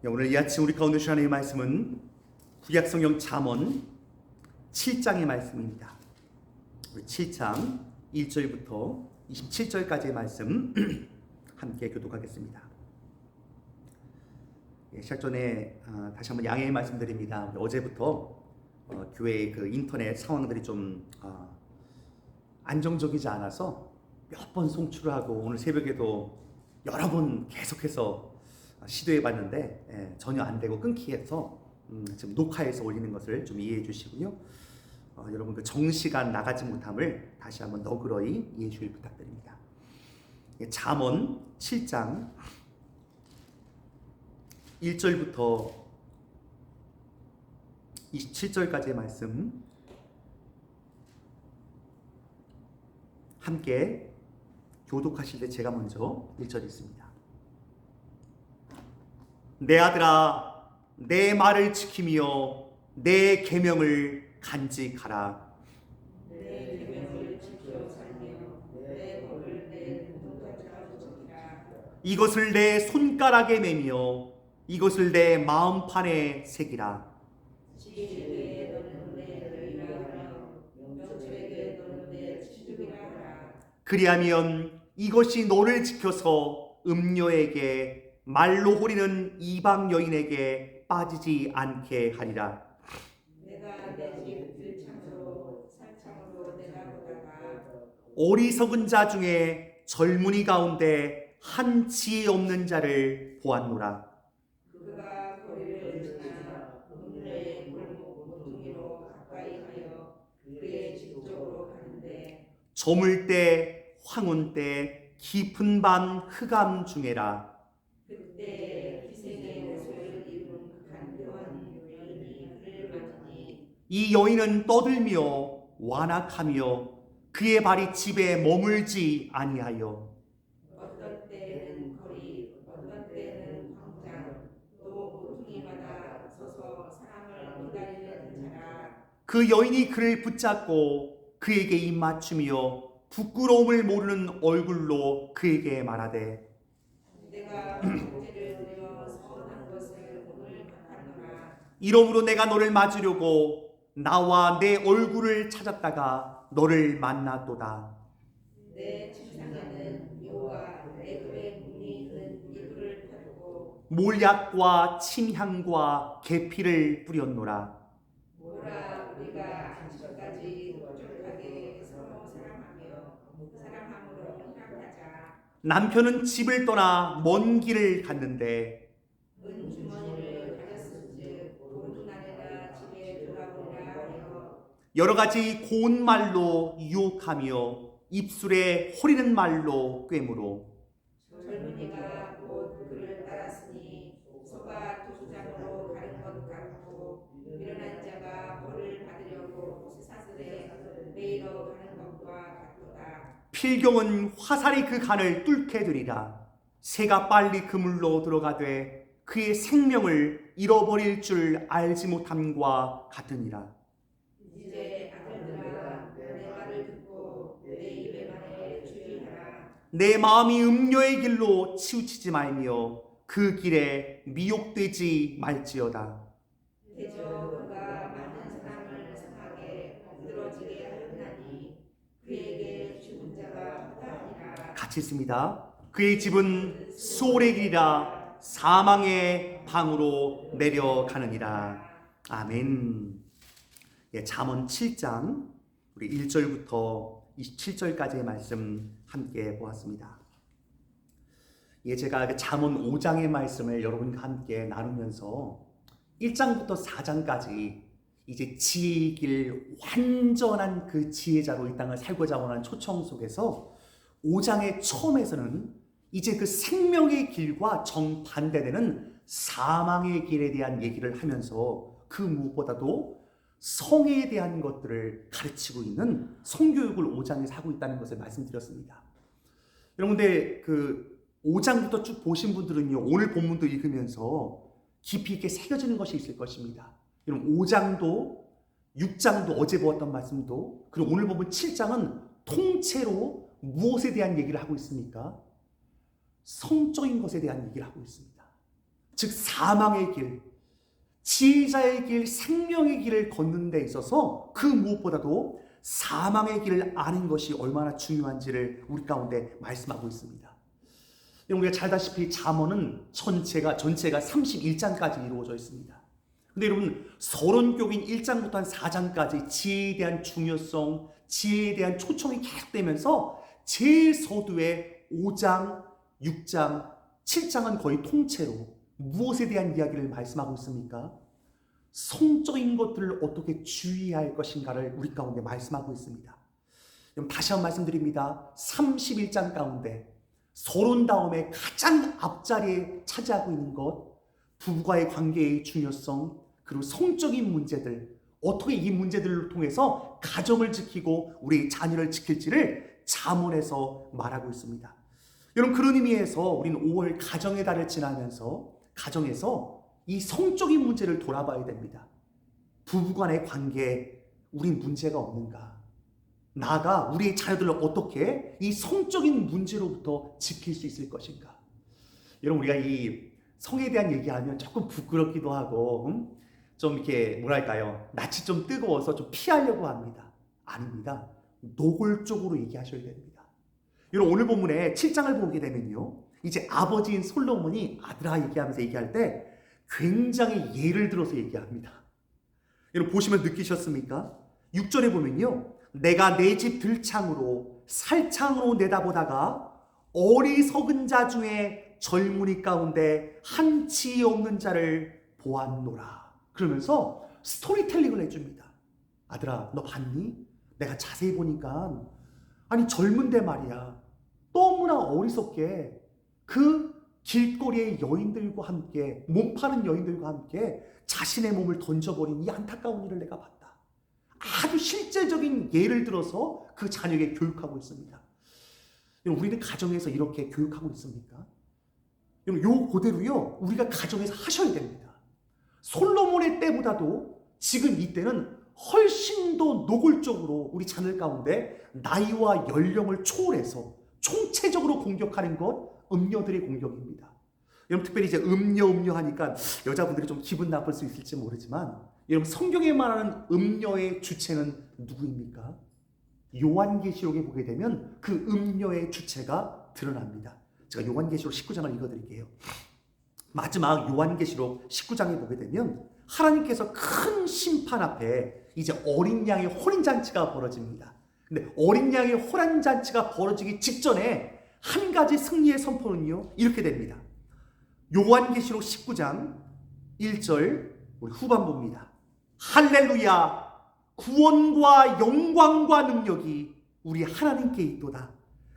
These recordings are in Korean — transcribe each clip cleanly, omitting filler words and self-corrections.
오늘 이 아침 우리 가운데 주신 하나님의 말씀은 구약성경 잠언 7장의 말씀입니다. 7장 1절부터 27절까지의 말씀 함께 교독하겠습니다. 시작 전에 다시 한번 양해의 말씀드립니다. 어제부터 교회의 그 인터넷 상황들이 좀 안정적이지 않아서 몇 번 송출을 하고 오늘 새벽에도 여러 번 계속해서 시도해봤는데 전혀 안 되고 끊기 해서 지금 녹화해서 올리는 것을 좀 이해해 주시고요. 여러분 그 정시간 나가지 못함을 다시 한번 너그러이 이해해 주길 부탁드립니다. 잠언 7장 1절부터 27절까지의 말씀 함께 교독하실 때 제가 먼저 1절 읽습니다. 내 아들아, 내 말을 지키며 내 계명을 간직하라. 내 계명을 지켜 살며 내 법을 내 눈동자로 지키라. 이것을 내 손가락에 매며 이것을 내 마음판에 새기라. 지혜에게 너는 내 의라 하며 명철에게 너는 내 지식이라 하라. 그리하면 이것이 너를 지켜서 음녀에게 말로 호리는 이방 여인에게 빠지지 않게 하리라. 내가 내 집 들창으로 살창으로 내다보다가 어리석은 자 중에 젊은이 가운데 한 지혜 없는 자를 보았노라. 그가 거리를 지나 음녀의 골목 모퉁이로 가까이 하여 그의 집 쪽으로 가는데 저물 때 황혼 때 깊은 밤 흑암 중에라. 그때 기생의 옷을 입은 간교한 여인이 그를 맞으니 이 여인은 떠들며 완악하며 그의 발이 집에 머물지 아니하여 어떤 때는 거리 어떤 때는 광장 또 모퉁이마다 서서 사람을 기다리는 자라. 그 여인이 그를 붙잡고 그에게 입 맞추며 부끄러움을 모르는 얼굴로 그에게 말하되 내가 형제를 내어 서운한 것을 오늘 막하노라. 이러므로 내가 너를 맞으려고 나와 내 얼굴을 찾았다가 너를 만났도다. 내 침상에는 요와 애굽의 문이 은 이불을 펴두고 몰약과 침향과 계피를 뿌렸노라. 뭐라 우리가 아침까지 흡족하게 서로 사랑함으로 희락하자. 남편은 집을 떠나 먼 길을 갔는데 은주머니를 가졌은즉 오는 날에나 집에 돌아오리라 하여 여러 가지 고운 말로 유혹하며 입술에 호리는 말로 꿰물어 젊은이가 곧 그를 따랐으니 소가 도수장으로 가는 것 같고 미련한 자가 벌을 받으려고 쇠사슬에 매이러 가는 것과 같도다. 필경은 화살이 그 간을 뚫게 되리라. 새가 빨리 그물로 들어가되 그의 생명을 잃어버릴 줄 알지 못함과 같으니라. 이제 아들들아 내 말을 듣고 내 입의 말에 주의하라. 내 마음이 음녀의 길로 치우치지 말며 그 길에 미혹되지 말지어다. 대저 그가 많은 사람을 상하게 엎드러지게 하였나니 그에게 죽은 자가 허다하니라. 같이 있습니다. 그의 집은 수월의 길이라 사망의 방으로 내려가느니라. 아멘. 잠언 7장 우리 1절부터 27절까지의 말씀 함께 보았습니다. 제가 잠언 5장의 말씀을 여러분과 함께 나누면서 1장부터 4장까지 이제 지혜의 길 완전한 그 지혜자로 이 땅을 살고자 하는 초청 속에서 5장의 처음에서는 이제 그 생명의 길과 정반대되는 사망의 길에 대한 얘기를 하면서 그 무엇보다도 성에 대한 것들을 가르치고 있는 성교육을 5장에서 하고 있다는 것을 말씀드렸습니다. 여러분들 그 5장부터 쭉 보신 분들은요, 오늘 본문도 읽으면서 깊이 있게 새겨지는 것이 있을 것입니다. 여러분 5장도 6장도 어제 보았던 말씀도 그리고 오늘 보면 7장은 통째로 무엇에 대한 얘기를 하고 있습니까? 성적인 것에 대한 얘기를 하고 있습니다. 즉 사망의 길, 지혜자의 길, 생명의 길을 걷는 데 있어서 그 무엇보다도 사망의 길을 아는 것이 얼마나 중요한지를 우리 가운데 말씀하고 있습니다. 우리가 잘 아다시피 잠언은 전체가 31장까지 이루어져 있습니다. 근데 여러분, 서론교인 1장부터 한 4장까지 지혜에 대한 중요성, 지혜에 대한 초청이 계속되면서 제 서두에 5장, 6장, 7장은 거의 통째로 무엇에 대한 이야기를 말씀하고 있습니까? 성적인 것들을 어떻게 주의해야 할 것인가를 우리 가운데 말씀하고 있습니다. 그럼 다시 한번 말씀드립니다. 31장 가운데 서론 다음에 가장 앞자리에 차지하고 있는 것, 부부와의 관계의 중요성, 그리고 성적인 문제들, 어떻게 이 문제들을 통해서 가정을 지키고 우리 자녀를 지킬지를 잠언에서 말하고 있습니다. 여러분, 그런 의미에서 우리는 5월 가정의 달을 지나면서 가정에서 이 성적인 문제를 돌아봐야 됩니다. 부부간의 관계에 우리 문제가 없는가? 나아가 우리의 자녀들을 어떻게 이 성적인 문제로부터 지킬 수 있을 것인가? 여러분, 우리가 이 성에 대한 얘기하면 조금 부끄럽기도 하고 좀 이렇게 뭐랄까요? 낯이 좀 뜨거워서 좀 피하려고 합니다. 아닙니다. 노골적으로 얘기하셔야 됩니다. 여러분, 오늘 본문에 7장을 보게 되면요, 이제 아버지인 솔로몬이 아들아 얘기할 때 굉장히 예를 들어서 얘기합니다. 여러분, 보시면 느끼셨습니까? 6절에 보면요, 내가 내 집 들창으로 살창으로 내다보다가 어리석은 자 중에 젊은이 가운데 한 지혜 없는 자를 보았노라. 그러면서 스토리텔링을 해줍니다. 아들아, 너 봤니? 내가 자세히 보니까 아니 젊은데 말이야, 너무나 어리석게 그 길거리의 여인들과 함께, 몸 파는 여인들과 함께 자신의 몸을 던져버린 이 안타까운 일을 내가 봤다. 아주 실제적인 예를 들어서 그 자녀에게 교육하고 있습니다. 우리는 가정에서 이렇게 교육하고 있습니까? 요 그대로요, 우리가 가정에서 하셔야 됩니다. 솔로몬의 때보다도 지금 이때는 훨씬 더 노골적으로 우리 자녀 가운데 나이와 연령을 초월해서 총체적으로 공격하는 것, 음녀들의 공격입니다. 여러분, 특별히 이제 음녀 하니까 여자분들이 좀 기분 나쁠 수 있을지 모르지만, 여러분, 성경에 말하는 음녀의 주체는 누구입니까? 요한계시록에 보게 되면 그 음녀의 주체가 드러납니다. 제가 요한계시록 19장을 읽어드릴게요. 마지막 요한계시록 19장에 보게 되면 하나님께서 큰 심판 앞에 이제 어린 양의 혼인잔치가 벌어집니다. 근데 어린 양의 혼인잔치가 벌어지기 직전에 한 가지 승리의 선포는요, 이렇게 됩니다. 요한계시록 19장 1절 우리 후반부입니다. 할렐루야, 구원과 영광과 능력이 우리 하나님께 있도다.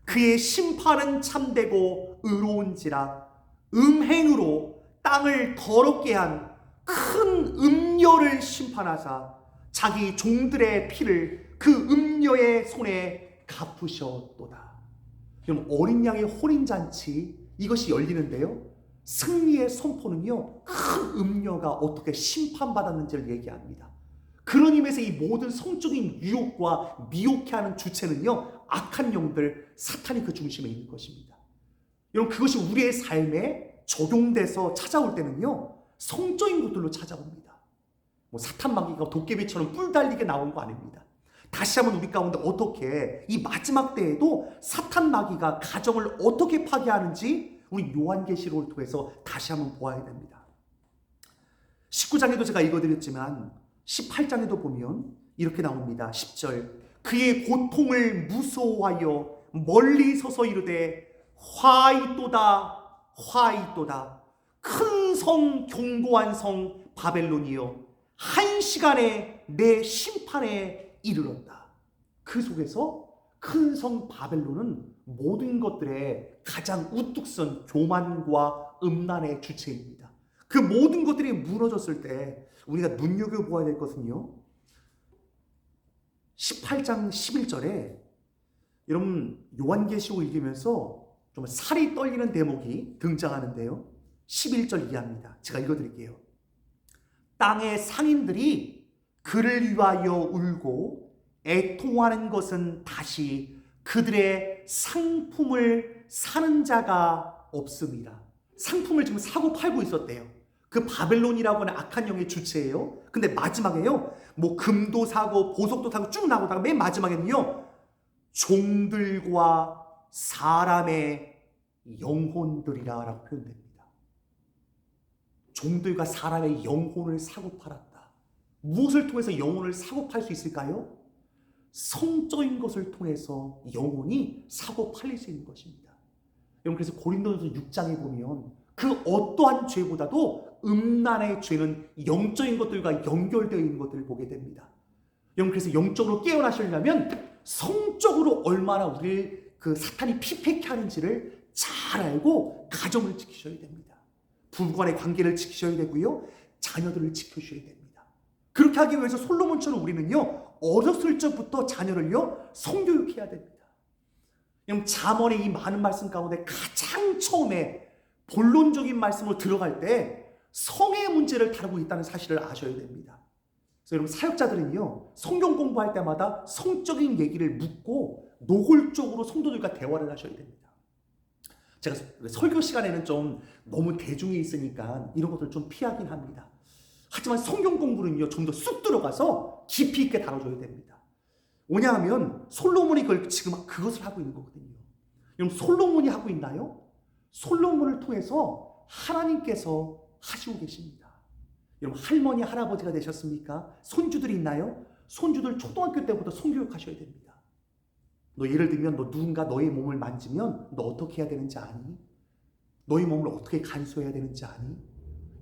그의 심판은 참되고 의로운지라. 음행으로 땅을 더럽게 한 큰 음녀를 심판하사 자기 종들의 피를 그 음녀의 손에 갚으셨도다. 그럼 어린 양의 혼인잔치, 이것이 열리는데요, 승리의 선포는요, 큰 음녀가 어떻게 심판받았는지를 얘기합니다. 그런 의미에서 이 모든 성적인 유혹과 미혹해 하는 주체는요, 악한 영들, 사탄이 그 중심에 있는 것입니다. 여러분, 그것이 우리의 삶에 적용돼서 찾아올 때는요, 성적인 것들로 찾아옵니다. 사탄 마귀가 도깨비처럼 뿔 달리게 나온 거 아닙니다. 다시 한번 우리 가운데 어떻게 이 마지막 때에도 사탄 마귀가 가정을 어떻게 파괴하는지 우리 요한계시록을 통해서 다시 한번 보아야 됩니다. 19장에도 제가 읽어드렸지만 18장에도 보면 이렇게 나옵니다. 10절, 그의 고통을 무서워하여 멀리 서서 이르되 화이또다 화이또다. 큰 성, 견고한 성 바벨론이여, 한 시간에 내 심판에 이르렀다. 그 속에서 큰 성 바벨론은 모든 것들의 가장 우뚝 선 교만과 음란의 주체입니다. 그 모든 것들이 무너졌을 때 우리가 눈여겨보아야 될 것은요, 18장 11절에 여러분 요한계시록 읽으면서 좀 살이 떨리는 대목이 등장하는데요, 11절 이하입니다. 제가 읽어드릴게요. 땅의 상인들이 그를 위하여 울고 애통하는 것은 다시 그들의 상품을 사는 자가 없습니다. 상품을 지금 사고 팔고 있었대요. 그 바벨론이라고 하는 악한 영의 주체예요. 근데 마지막에요, 뭐 금도 사고 보석도 사고 쭉 나오다가 맨 마지막에는요, 종들과 사람의 영혼들이라고 표현됩니다. 종들과 사람의 영혼을 사고 팔았다. 무엇을 통해서 영혼을 사고 팔 수 있을까요? 성적인 것을 통해서 영혼이 사고 팔릴 수 있는 것입니다. 여러분, 그래서 고린도전서 6장에 보면 그 어떠한 죄보다도 음란의 죄는 영적인 것들과 연결되어 있는 것들을 보게 됩니다. 여러분, 그래서 영적으로 깨어나시려면 성적으로 얼마나 우리를 그 사탄이 피폐케 하는지를 잘 알고 가정을 지키셔야 됩니다. 부부간의 관계를 지키셔야 되고요, 자녀들을 지켜주셔야 됩니다. 그렇게 하기 위해서 솔로몬처럼 우리는요, 어렸을 적부터 자녀를요, 성교육해야 됩니다. 여러분, 잠언의 이 많은 말씀 가운데 가장 처음에 본론적인 말씀으로 들어갈 때 성의 문제를 다루고 있다는 사실을 아셔야 됩니다. 그래서 여러분, 사역자들은요, 성경 공부할 때마다 성적인 얘기를 묻고 노골적으로 성도들과 대화를 하셔야 됩니다. 제가 설교 시간에는 좀 너무 대중에 있으니까 이런 것들 좀 피하긴 합니다. 하지만 성경 공부는요, 좀 더 쑥 들어가서 깊이 있게 다뤄줘야 됩니다. 왜냐하면 솔로몬이 지금 그것을 하고 있는 거거든요. 여러분, 솔로몬이 하고 있나요? 솔로몬을 통해서 하나님께서 하시고 계십니다. 여러분, 할머니, 할아버지가 되셨습니까? 손주들이 있나요? 손주들 초등학교 때부터 성교육하셔야 됩니다. 너 예를 들면 너 누군가 너의 몸을 만지면 너 어떻게 해야 되는지 아니? 너의 몸을 어떻게 간수해야 되는지 아니?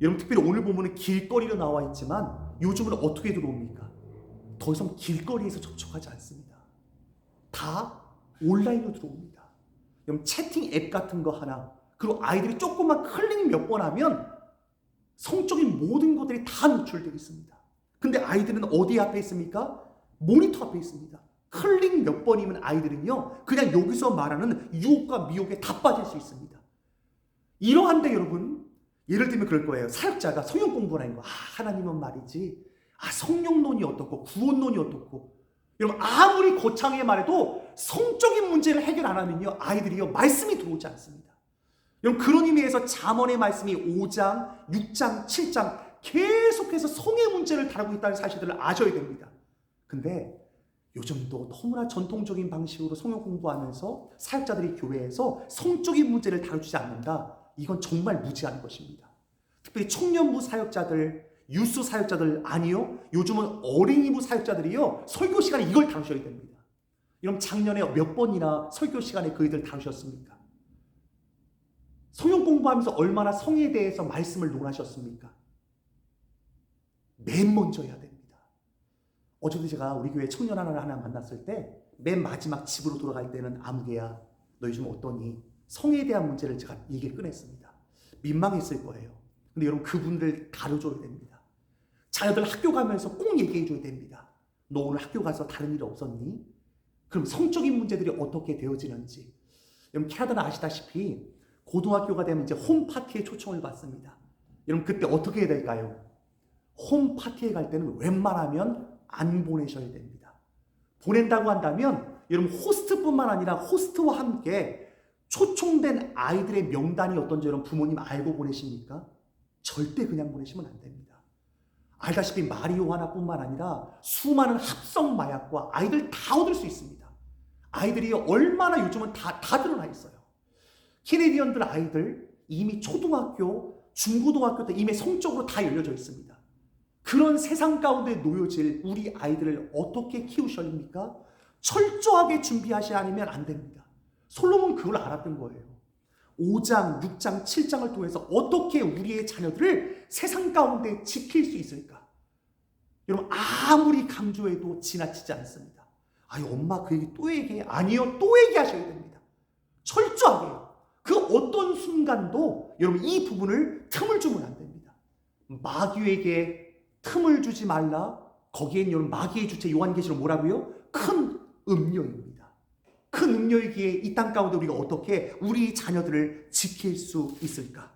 여러분, 특별히 오늘 보면 길거리로 나와 있지만 요즘은 어떻게 들어옵니까? 더 이상 길거리에서 접촉하지 않습니다. 다 온라인으로 들어옵니다. 여러분, 채팅 앱 같은 거 하나, 그리고 아이들이 조금만 클릭 몇 번 하면 성적인 모든 것들이 다 노출되어 있습니다. 근데 아이들은 어디 앞에 있습니까? 모니터 앞에 있습니다. 클릭 몇 번이면 아이들은요, 그냥 여기서 말하는 유혹과 미혹에 다 빠질 수 있습니다. 이러한데 여러분, 예를 들면 그럴 거예요. 사역자가 성경 공부를 하는 거. 하나님은 말이지, 성령론이 어떻고 구원론이 어떻고. 여러분, 아무리 거창하게 말해도 성적인 문제를 해결 안 하면요, 아이들이요, 말씀이 들어오지 않습니다. 여러분, 그런 의미에서 잠언의 말씀이 5장, 6장, 7장 계속해서 성의 문제를 다루고 있다는 사실들을 아셔야 됩니다. 근데 요즘도 너무나 전통적인 방식으로 성경 공부하면서 사역자들이 교회에서 성적인 문제를 다루지 않는다. 이건 정말 무지한 것입니다. 특별히 청년부 사역자들, 유스 사역자들, 아니요, 요즘은 어린이부 사역자들이요, 설교 시간에 이걸 다루셔야 됩니다. 여러분, 작년에 몇 번이나 설교 시간에 그 일들 다루셨습니까? 성경 공부하면서 얼마나 성에 대해서 말씀을 논하셨습니까? 맨 먼저 해야 됩니다. 어제도 제가 우리 교회 청년 하나 만났을 때 맨 마지막 집으로 돌아갈 때는 아무개야, 너 요즘 어떠니? 성에 대한 문제를 제가 얘기를 꺼냈습니다. 민망했을 거예요. 근데 여러분, 그분들 다뤄줘야 됩니다. 자녀들 학교 가면서 꼭 얘기해줘야 됩니다. 너 오늘 학교 가서 다른 일 없었니? 그럼 성적인 문제들이 어떻게 되어지는지. 여러분, 캐나다는 아시다시피 고등학교가 되면 이제 홈파티에 초청을 받습니다. 여러분, 그때 어떻게 해야 될까요? 홈파티에 갈 때는 웬만하면 안 보내셔야 됩니다. 보낸다고 한다면 여러분, 호스트뿐만 아니라 호스트와 함께 초청된 아이들의 명단이 어떤지 여러분 부모님 알고 보내십니까? 절대 그냥 보내시면 안 됩니다. 알다시피 마리오하나뿐만 아니라 수많은 합성 마약과 아이들 다 얻을 수 있습니다. 아이들이 얼마나 요즘은 다 드러나 있어요. 캐네디언들 아이들 이미 초등학교, 중고등학교 때 이미 성적으로 다 열려져 있습니다. 그런 세상 가운데 놓여질 우리 아이들을 어떻게 키우셔야 합니까? 철저하게 준비하셔야 하면 안 됩니다. 솔로몬 그걸 알았던 거예요. 5장, 6장, 7장을 통해서 어떻게 우리의 자녀들을 세상 가운데 지킬 수 있을까? 여러분, 아무리 강조해도 지나치지 않습니다. 아유, 엄마 그 얘기 또 얘기해. 아니요, 또 얘기하셔야 됩니다. 철저하게요. 그 어떤 순간도 여러분 이 부분을 틈을 주면 안 됩니다. 마귀에게 틈을 주지 말라. 거기엔 여러분 마귀의 주체 요한계시록 뭐라고요? 큰 음료입니다. 큰 음료이기에 이 땅 가운데 우리가 어떻게 우리 자녀들을 지킬 수 있을까?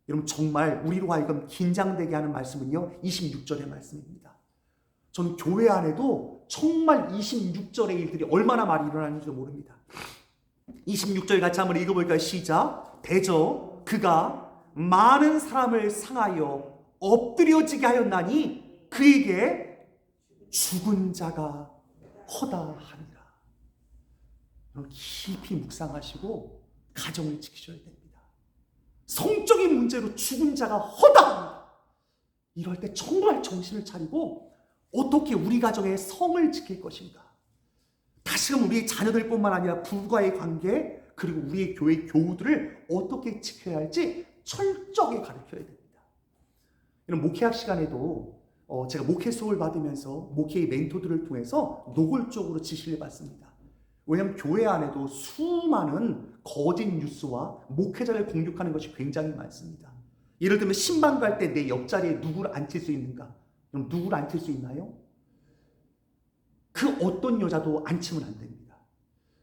여러분, 정말 우리로 하여금 긴장되게 하는 말씀은요, 26절의 말씀입니다. 저는 교회 안에도 정말 26절의 일들이 얼마나 많이 일어나는지 모릅니다. 26절 같이 한번 읽어볼까요? 시작. 대저 그가 많은 사람을 상하여 엎드려지게 하였나니 그에게 죽은 자가 허다하니라. 여러분 깊이 묵상하시고 가정을 지키셔야 됩니다. 성적인 문제로 죽은 자가 허다합니다. 이럴 때 정말 정신을 차리고 어떻게 우리 가정의 성을 지킬 것인가. 다시금 우리의 자녀들뿐만 아니라 부부와의 관계 그리고 우리의 교회 교우들을 어떻게 지켜야 할지 철저하게 가르쳐야 됩니다. 이런 목회학 시간에도 제가 목회 수업을 받으면서 목회의 멘토들을 통해서 노골적으로 지시를 받습니다. 왜냐하면 교회 안에도 수많은 거짓 뉴스와 목회자를 공격하는 것이 굉장히 많습니다. 예를 들면 신방 갈 때 내 옆자리에 누구를 앉힐 수 있는가? 그럼 누구를 앉힐 수 있나요? 그 어떤 여자도 앉히면 안 됩니다.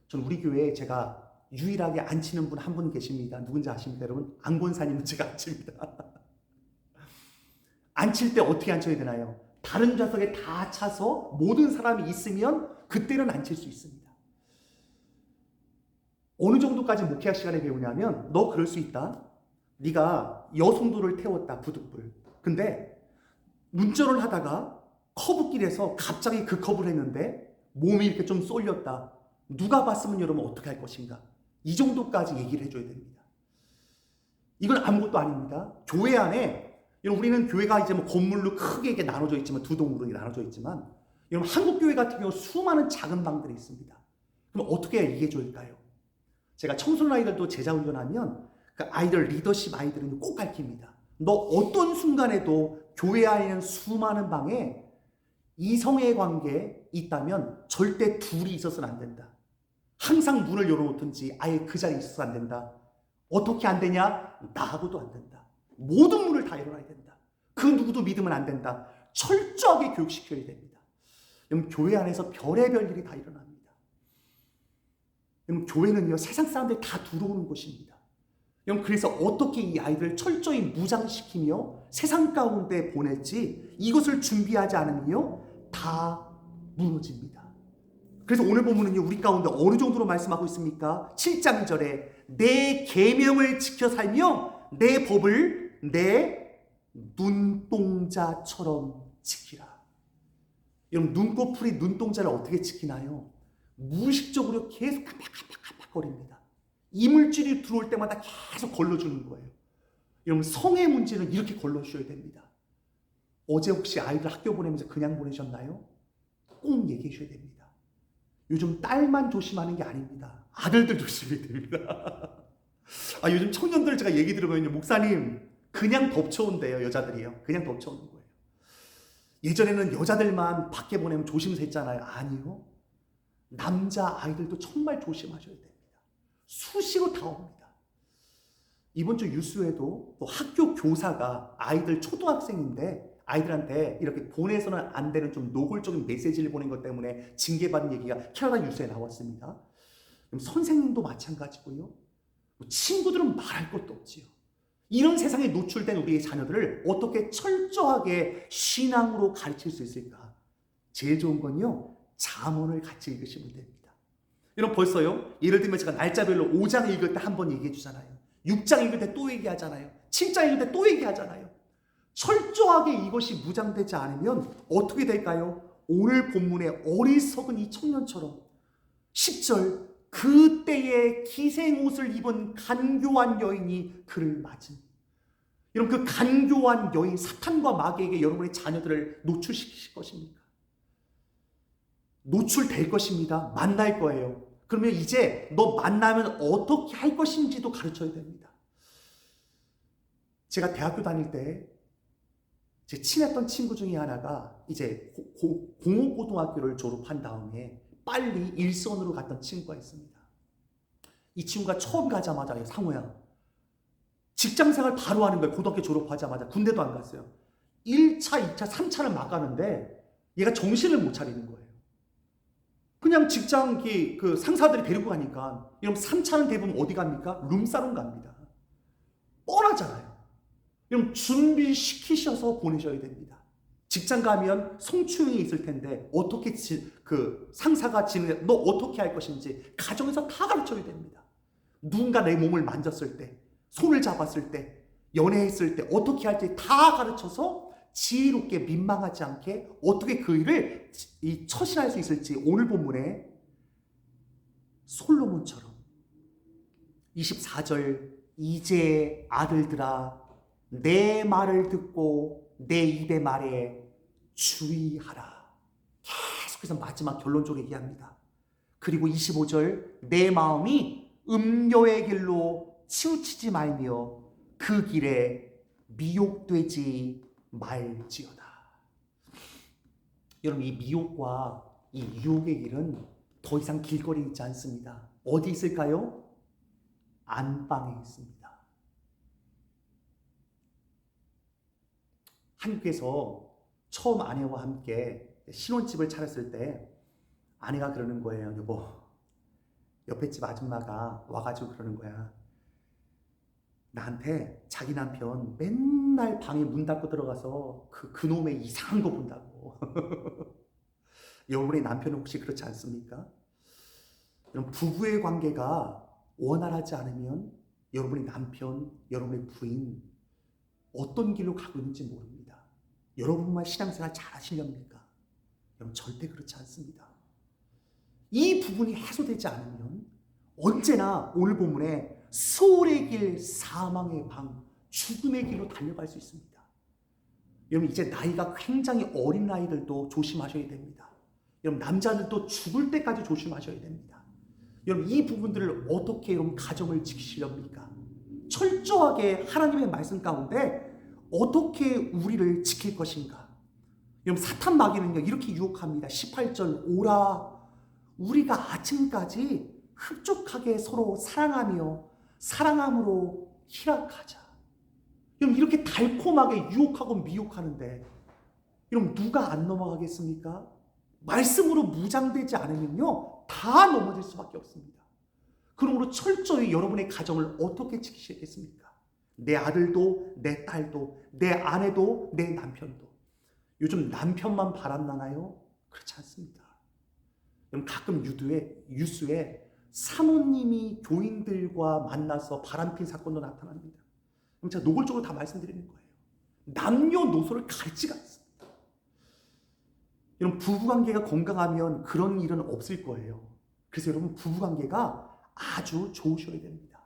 전 우리 교회에 제가 유일하게 앉히는 분 한 분 계십니다. 누군지 아십니까 여러분? 안 권사님은 제가 앉힙니다. 앉힐 때 어떻게 앉혀야 되나요? 다른 좌석에 다 차서 모든 사람이 있으면 그때는 앉힐 수 있습니다. 어느 정도까지 목회학 시간에 배우냐면 너 그럴 수 있다. 네가 여송도를 태웠다. 부득불. 근데 운전을 하다가 커브길에서 갑자기 급커브를 했는데 몸이 이렇게 좀 쏠렸다. 누가 봤으면 여러분 어떻게 할 것인가? 이 정도까지 얘기를 해줘야 됩니다. 이건 아무것도 아닙니다. 교회 안에 여러분 우리는 교회가 이제 뭐 건물로 크게 이렇게 나눠져 있지만 두 동으로 나눠져 있지만 여러분 한국 교회 같은 경우 수많은 작은 방들이 있습니다. 그럼 어떻게 얘기해 줄까요? 제가 청소년 아이들도 제자 훈련하면 그 아이들 리더십 아이들은 꼭 가르칩니다. 너 어떤 순간에도 교회 안에 있는 수많은 방에 이성의 관계에 있다면 절대 둘이 있어서는 안 된다. 항상 문을 열어놓든지 아예 그 자리에 있어서 안 된다. 어떻게 안 되냐? 나하고도 안 된다. 모든 문을 다 열어놔야 된다. 그 누구도 믿으면 안 된다. 철저하게 교육시켜야 됩니다. 여러분 교회 안에서 별의별 일이 다 일어납니다. 여러분 교회는요 세상 사람들이 다 들어오는 곳입니다. 여러분 그래서 어떻게 이 아이들을 철저히 무장시키며 세상 가운데 보낼지 이것을 준비하지 않으면요 다 무너집니다. 그래서 오늘 본문은요 우리 가운데 어느 정도로 말씀하고 있습니까? 7장 2절에 내 계명을 지켜 살며 내 법을 내 눈동자처럼 지키라. 여러분 눈꺼풀이 눈동자를 어떻게 지키나요? 무의식적으로 계속 깜빡깜빡거립니다. 이물질이 들어올 때마다 계속 걸러주는 거예요. 여러분 성의 문제는 이렇게 걸러주셔야 됩니다. 어제 혹시 아이들 학교 보내면서 그냥 보내셨나요? 꼭 얘기해 주셔야 됩니다. 요즘 딸만 조심하는 게 아닙니다. 아들들 조심해야 됩니다. 요즘 청년들 제가 얘기 들어보면 목사님 그냥 덮쳐온대요. 여자들이요. 그냥 덮쳐오는 거예요. 예전에는 여자들만 밖에 보내면 조심해서 했잖아요. 아니요. 남자 아이들도 정말 조심하셔야 됩니다. 수시로 다 옵니다. 이번 주 뉴스에도 또 학교 교사가 아이들 초등학생인데 아이들한테 이렇게 보내서는 안 되는 좀 노골적인 메시지를 보낸 것 때문에 징계받은 얘기가 캐나다 뉴스에 나왔습니다. 그럼 선생님도 마찬가지고요. 친구들은 말할 것도 없지요. 이런 세상에 노출된 우리의 자녀들을 어떻게 철저하게 신앙으로 가르칠 수 있을까? 제일 좋은 건요. 잠언을 같이 읽으시면 됩니다. 여러분 벌써요. 예를 들면 제가 날짜별로 5장 읽을 때 한 번 얘기해 주잖아요. 6장 읽을 때 또 얘기하잖아요. 7장 읽을 때 또 얘기하잖아요. 철저하게 이것이 무장되지 않으면 어떻게 될까요? 오늘 본문의 어리석은 이 청년처럼 10절 그때의 기생옷을 입은 간교한 여인이 그를 맞은 여러분 그 간교한 여인 사탄과 마귀에게 여러분의 자녀들을 노출시키실 것입니까? 노출될 것입니다. 만날 거예요. 그러면 이제 너 만나면 어떻게 할 것인지도 가르쳐야 됩니다. 제가 대학교 다닐 때 제 친했던 친구 중에 하나가 이제 공업고등학교를 졸업한 다음에 빨리 일선으로 갔던 친구가 있습니다. 이 친구가 처음 가자마자 상호야 직장생활 바로 하는 거예요. 고등학교 졸업하자마자 군대도 안 갔어요. 1차, 2차, 3차를 막 가는데 얘가 정신을 못 차리는 거예요. 그냥 직장 그 상사들이 데리고 가니까 여러분 3차는 대부분 어디 갑니까? 룸사롱 갑니다. 뻔하잖아요. 여러분 준비시키셔서 보내셔야 됩니다. 직장 가면 성추행이 있을 텐데 어떻게 그 상사가 지는 너 어떻게 할 것인지 가정에서 다 가르쳐야 됩니다. 누군가 내 몸을 만졌을 때 손을 잡았을 때 연애했을 때 어떻게 할지 다 가르쳐서 지혜롭게 민망하지 않게 어떻게 그 일을 처신할 수 있을지 오늘 본문에 솔로몬처럼 24절 이제 아들들아 내 말을 듣고 내 입의 말에 주의하라. 계속해서 마지막 결론적으로 얘기합니다. 그리고 25절 내 마음이 음료의 길로 치우치지 말며 그 길에 미혹되지 말지어다. 여러분 이 미혹과 이 유혹의 길은 더 이상 길거리에 있지 않습니다. 어디 있을까요? 안방에 있습니다. 한국에서 처음 아내와 함께 신혼집을 차렸을 때 아내가 그러는 거예요. 여보, 옆에 집 아줌마가 와가지고 그러는 거야. 나한테 자기 남편 맨날 방에 문 닫고 들어가서 그놈의 이상한 거 본다고. 여러분의 남편은 혹시 그렇지 않습니까? 여러분 부부의 관계가 원활하지 않으면 여러분의 남편, 여러분의 부인 어떤 길로 가고 있는지 모릅니다. 여러분만 신앙생활 잘 하시렵니까? 여러분 절대 그렇지 않습니다. 이 부분이 해소되지 않으면 언제나 오늘 본문에 소울의 길, 사망의 방, 죽음의 길로 달려갈 수 있습니다. 여러분 이제 나이가 굉장히 어린 나이들도 조심하셔야 됩니다. 여러분 남자들도 죽을 때까지 조심하셔야 됩니다. 여러분 이 부분들을 어떻게 여러분 가정을 지키시렵니까? 철저하게 하나님의 말씀 가운데 어떻게 우리를 지킬 것인가? 여러분 사탄 마귀는요 이렇게 유혹합니다. 18절 오라 우리가 아침까지 흡족하게 서로 사랑하며 사랑함으로 희락하자. 여러분 이렇게 달콤하게 유혹하고 미혹하는데 여러분 누가 안 넘어가겠습니까? 말씀으로 무장되지 않으면요 다 넘어질 수밖에 없습니다. 그러므로 철저히 여러분의 가정을 어떻게 지키시겠습니까? 내 아들도 내 딸도 내 아내도 내 남편도. 요즘 남편만 바람나나요? 그렇지 않습니다. 여러분 가끔 뉴스에 사모님이 교인들과 만나서 바람핀 사건도 나타납니다. 그럼 제가 노골적으로 다 말씀드리는 거예요. 남녀노소를 가리지가 않습니다. 여러분 부부관계가 건강하면 그런 일은 없을 거예요. 그래서 여러분 부부관계가 아주 좋으셔야 됩니다.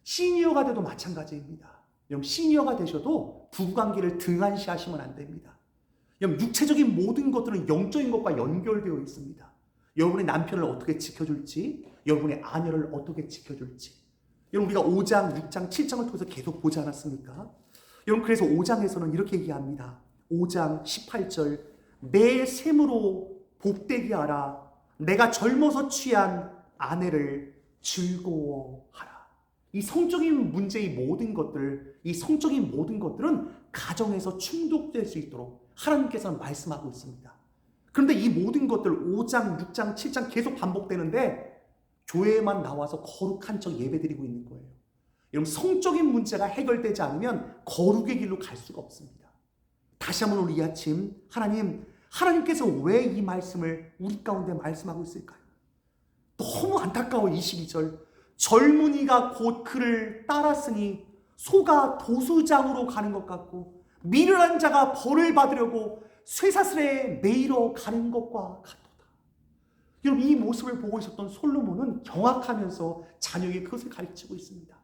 시니어가 돼도 마찬가지입니다. 여러분 시니어가 되셔도 부부관계를 등한시하시면 안 됩니다. 여러분 육체적인 모든 것들은 영적인 것과 연결되어 있습니다. 여러분의 남편을 어떻게 지켜줄지, 여러분의 아내를 어떻게 지켜줄지. 여러분 우리가 5장, 6장, 7장을 통해서 계속 보지 않았습니까? 여러분 그래서 5장에서는 이렇게 얘기합니다. 5장 18절 내 셈으로 복되게 하라. 내가 젊어서 취한 아내를 즐거워하라. 이 성적인 문제의 모든 것들, 이 성적인 모든 것들은 가정에서 충족될 수 있도록 하나님께서는 말씀하고 있습니다. 그런데 이 모든 것들 5장, 6장, 7장 계속 반복되는데 교회에만 나와서 거룩한 척 예배드리고 있는 거예요. 여러분 성적인 문제가 해결되지 않으면 거룩의 길로 갈 수가 없습니다. 다시 한번 오늘 이 아침 하나님께서 왜 이 말씀을 우리 가운데 말씀하고 있을까요? 너무 안타까워. 22절 젊은이가 곧 그를 따랐으니 소가 도수장으로 가는 것 같고 미련한 자가 벌을 받으려고 쇠사슬에 매이러 가는 것과 같도다. 여러분 이 모습을 보고 있었던 솔로몬은 경악하면서 자녀에게 그것을 가르치고 있습니다.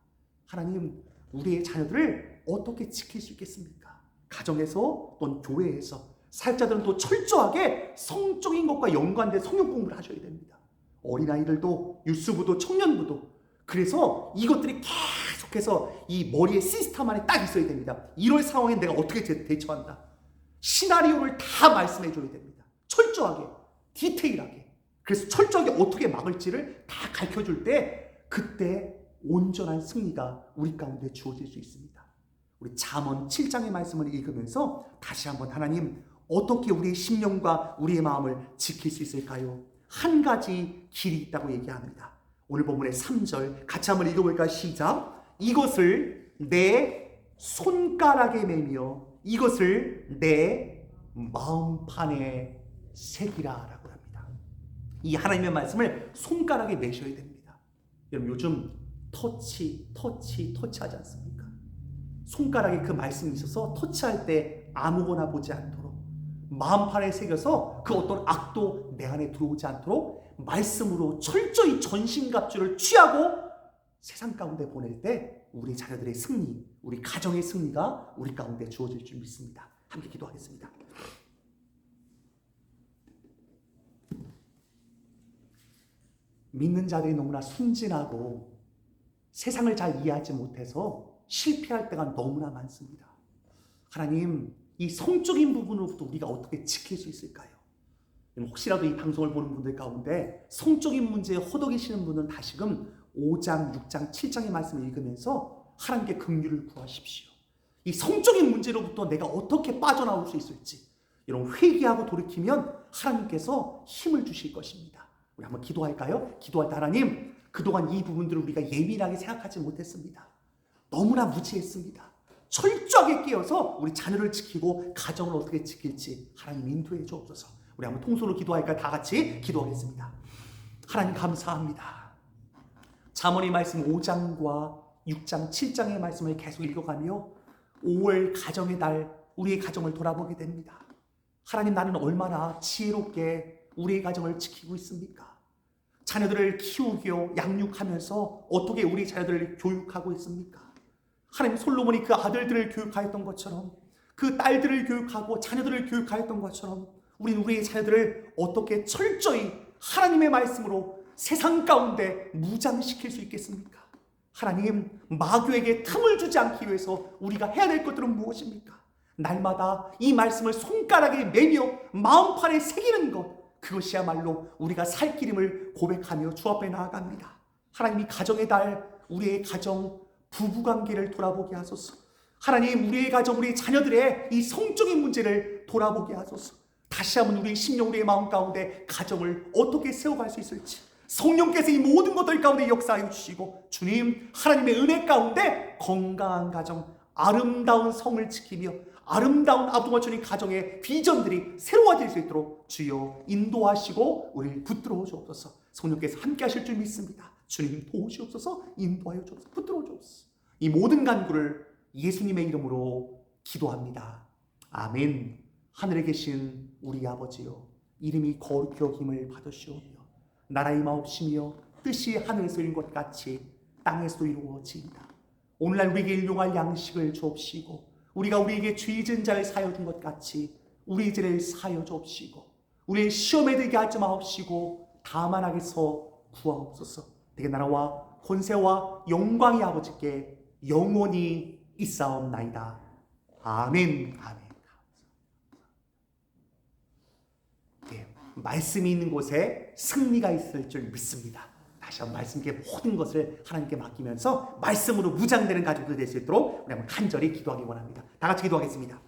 하나님 우리의 자녀들을 어떻게 지킬 수 있겠습니까? 가정에서 또는 교회에서 사역자들은 또 철저하게 성적인 것과 연관된 성경 공부를 하셔야 됩니다. 어린아이들도 유스부도 청년부도. 그래서 이것들이 계속해서 이 머리에 시스템 안에 딱 있어야 됩니다. 이럴 상황에 내가 어떻게 대처한다. 시나리오를 다 말씀해 줘야 됩니다. 철저하게, 디테일하게. 그래서 철저하게 어떻게 막을지를 다 가르쳐 줄 때 그때 온전한 승리가 우리 가운데 주어질 수 있습니다. 우리 잠언 7장의 말씀을 읽으면서 다시 한번 하나님 어떻게 우리의 심령과 우리의 마음을 지킬 수 있을까요? 한 가지 길이 있다고 얘기합니다. 오늘 본문의 3절 같이 한번 읽어볼까요? 시작. 이것을 내 손가락에 매며 이것을 내 마음판에 새기라 라고 합니다. 이 하나님의 말씀을 손가락에 매셔야 됩니다. 여러분 요즘 터치하지 않습니까? 손가락에 그 말씀이 있어서 터치할 때 아무거나 보지 않도록, 마음판에 새겨서 그 어떤 악도 내 안에 들어오지 않도록 말씀으로 철저히 전신갑주를 취하고 세상 가운데 보낼 때 우리 자녀들의 승리, 우리 가정의 승리가 우리 가운데 주어질 줄 믿습니다. 함께 기도하겠습니다. 믿는 자들이 너무나 순진하고 세상을 잘 이해하지 못해서 실패할 때가 너무나 많습니다. 하나님, 이 성적인 부분으로부터 우리가 어떻게 지킬 수 있을까요? 혹시라도 이 방송을 보는 분들 가운데 성적인 문제에 허덕이시는 분은 다시금 5장, 6장, 7장의 말씀을 읽으면서 하나님께 긍휼을 구하십시오. 이 성적인 문제로부터 내가 어떻게 빠져나올 수 있을지 이런 회개하고 돌이키면 하나님께서 힘을 주실 것입니다. 우리 한번 기도할까요? 기도할 때 하나님, 그동안 이 부분들을 우리가 예민하게 생각하지 못했습니다. 너무나 무지했습니다. 철저하게 깨어서 우리 자녀를 지키고 가정을 어떻게 지킬지 하나님 인도해 주옵소서. 우리 한번 통솔로 기도할까요? 다 같이 기도하겠습니다. 하나님 감사합니다. 잠언의 말씀 5장과 6장, 7장의 말씀을 계속 읽어가며 5월 가정의 달 우리의 가정을 돌아보게 됩니다. 하나님, 나는 얼마나 지혜롭게 우리의 가정을 지키고 있습니까? 자녀들을 키우고 양육하면서 어떻게 우리 자녀들을 교육하고 있습니까? 하나님, 솔로몬이 그 아들들을 교육하였던 것처럼, 그 딸들을 교육하고 자녀들을 교육하였던 것처럼 우리는 우리의 자녀들을 어떻게 철저히 하나님의 말씀으로 세상 가운데 무장시킬 수 있겠습니까? 하나님, 마귀에게 틈을 주지 않기 위해서 우리가 해야 될 것들은 무엇입니까? 날마다 이 말씀을 손가락에 매며 마음판에 새기는 것, 그것이야말로 우리가 살 길임을 고백하며 주 앞에 나아갑니다. 하나님이 가정의 달, 우리의 가정, 부부관계를 돌아보게 하소서. 하나님, 우리의 가정, 우리의 자녀들의 이 성적인 문제를 돌아보게 하소서. 다시 한번 우리의 심령, 우리의 마음 가운데 가정을 어떻게 세워갈 수 있을지 성령께서 이 모든 것들 가운데 역사하여 주시고, 주님, 하나님의 은혜 가운데 건강한 가정, 아름다운 성을 지키며 아름다운 아동아촌의 가정의 비전들이 새로워질 수 있도록 주여 인도하시고 우리를 붙들어 주옵소서. 성령께서 함께 하실 줄 믿습니다. 주님 도우시옵소서. 인도하여 주옵소서. 붙들어 주옵소서. 이 모든 간구를 예수님의 이름으로 기도합니다. 아멘. 하늘에 계신 우리 아버지여, 이름이 거룩히 여김을 받으시오며 나라의 마옵시며 뜻이 하늘에서 이룬 것 같이 땅에서도 이루어지이다. 오늘날 우리에게 일용할 양식을 주옵시고, 우리가 우리에게 죄 지은 자를 사하여 준 것 같이 우리 죄를 사하여 주옵시고, 우리의 시험에 들게 하지 마옵시고 다만 악에서 구하옵소서. 내게 나라와 권세와 영광이 아버지께 영원히 있사옵나이다. 아멘. 아멘. 네, 말씀이 있는 곳에 승리가 있을 줄 믿습니다. 다시 한번 말씀께 모든 것을 하나님께 맡기면서 말씀으로 무장되는 가족들 될 수 있도록 우리 한번 간절히 기도하기 원합니다. 다 같이 기도하겠습니다.